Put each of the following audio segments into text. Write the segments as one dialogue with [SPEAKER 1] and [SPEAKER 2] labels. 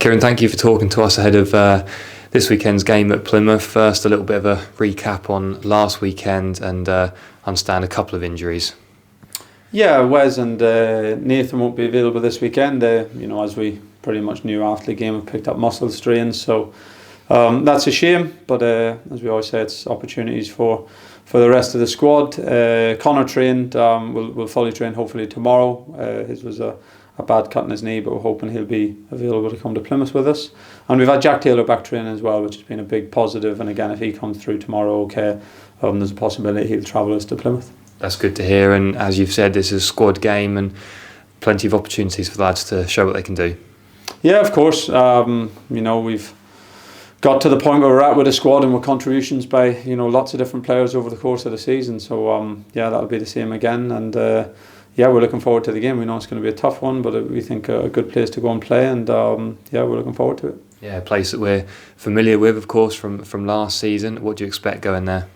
[SPEAKER 1] Kieran, thank you for talking to us ahead of this weekend's game at Plymouth. First, a little bit of a recap on last weekend and understand a couple of injuries.
[SPEAKER 2] Yeah, Wes and Nathan won't be available this weekend. As we pretty much knew after the game, have picked up muscle strains, so that's a shame. But as we always say, it's opportunities for the rest of the squad. Connor trained, will fully train hopefully tomorrow. His was a bad cut in his knee, but we're hoping he'll be available to come to Plymouth with us. And we've had Jack Taylor back training as well, which has been a big positive. And again, if he comes through tomorrow, okay, there's a possibility he'll travel us to Plymouth. That's
[SPEAKER 1] good to hear. And as you've said, this is a squad game and plenty of opportunities for the lads to show what they can do.
[SPEAKER 2] Yeah, of course. We've got to the point where we're at with the squad and with contributions by lots of different players over the course of the season. So that'll be the same again. And we're looking forward to the game. We know it's going to be a tough one, but we think a good place to go and play. And we're looking forward to it.
[SPEAKER 1] Yeah, a place that we're familiar with, of course, from last season. What do you expect going there?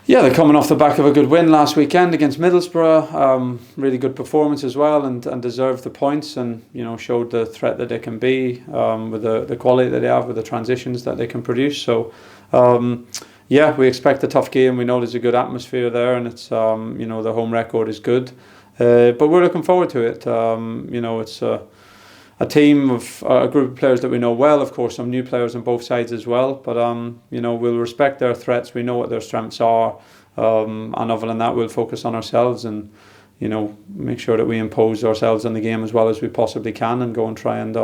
[SPEAKER 2] Yeah, they're coming off the back of a good win last weekend against Middlesbrough. Really good performance as well, and deserved the points, and showed the threat that they can be with the quality that they have, with the transitions that they can produce. So we expect a tough game. We know there's a good atmosphere there, and it's the home record is good, but we're looking forward to it. It's a team of a group of players that we know well. Of course, some new players on both sides as well. But we'll respect their threats. We know what their strengths are, and other than that, we'll focus on ourselves and make sure that we impose ourselves on the game as well as we possibly can, and go and try and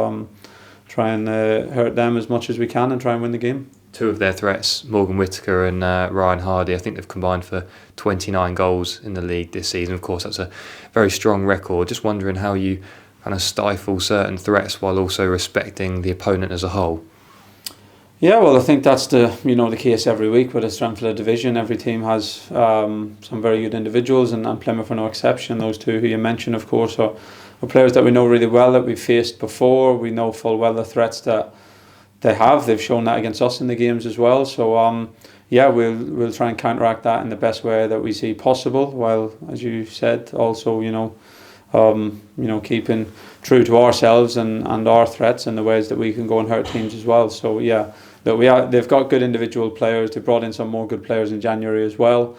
[SPEAKER 2] hurt them as much as we can and try and win the game.
[SPEAKER 1] Two of their threats, Morgan Whittaker and Ryan Hardy, I think they've combined for 29 goals in the league this season. Of course, that's a very strong record. Just wondering how you kind of stifle certain threats while also respecting the opponent as a whole.
[SPEAKER 2] Yeah, well, I think that's the case every week with the strength of the division. Every team has some very good individuals, and Plymouth are no exception. Those two who you mentioned, of course, are players that we know really well, that we've faced before. We know full well the threats that they have. They've shown that against us in the games as well. So we'll try and counteract that in the best way that we see possible, while, as you said, also keeping true to ourselves and our threats and the ways that we can go and hurt teams as well. So they've got good individual players. They brought in some more good players in January as well.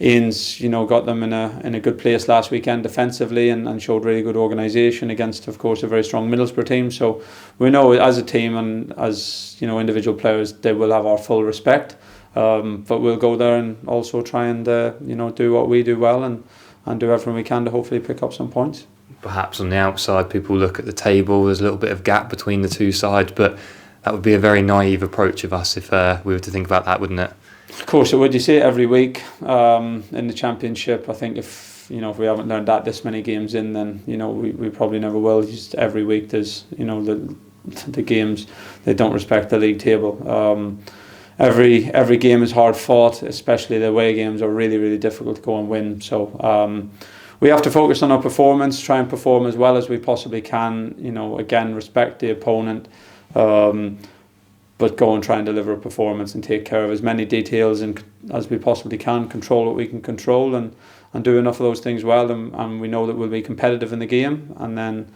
[SPEAKER 2] Ian's got them in a good place last weekend defensively, and showed really good organisation against, of course, a very strong Middlesbrough team. So we know as a team and as individual players, they will have our full respect. But we'll go there and also try and do what we do well, and do everything we can to hopefully pick up some points.
[SPEAKER 1] Perhaps on the outside, people look at the table, there's a little bit of gap between the two sides, but that would be a very naive approach of us if we were to think about that, wouldn't it?
[SPEAKER 2] Of course it would. You see it every week in the Championship. I think if we haven't learned that this many games in, then we probably never will. Just every week there's the games, they don't respect the league table. Every game is hard fought, especially the away games are really, really difficult to go and win. So we have to focus on our performance, try and perform as well as we possibly can. Again, respect the opponent, but go and try and deliver a performance and take care of as many details as we possibly can, control what we can control, and do enough of those things well. And we know that we'll be competitive in the game, and then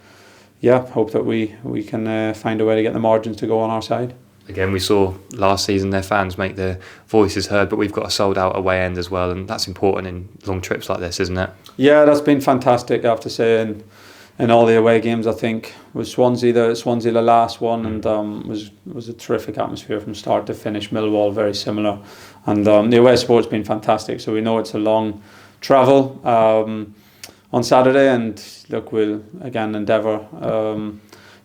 [SPEAKER 2] hope that we can find a way to get the margins to go on our side.
[SPEAKER 1] Again, we saw last season their fans make their voices heard, but we've got a sold-out away end as well, and that's important in long trips like this, isn't it?
[SPEAKER 2] Yeah, that's been fantastic, I have to say, in all the away games. I think was Swansea the last one, and was a terrific atmosphere from start to finish. Millwall very similar, and the away support's been fantastic. So we know it's a long travel on Saturday, and look, we'll again endeavour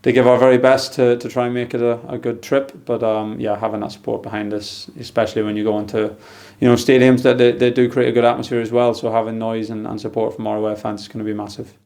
[SPEAKER 2] to give our very best to try and make it a good trip. But having that support behind us, especially when you go into stadiums that they do create a good atmosphere as well. So having noise and support from our away fans is going to be massive.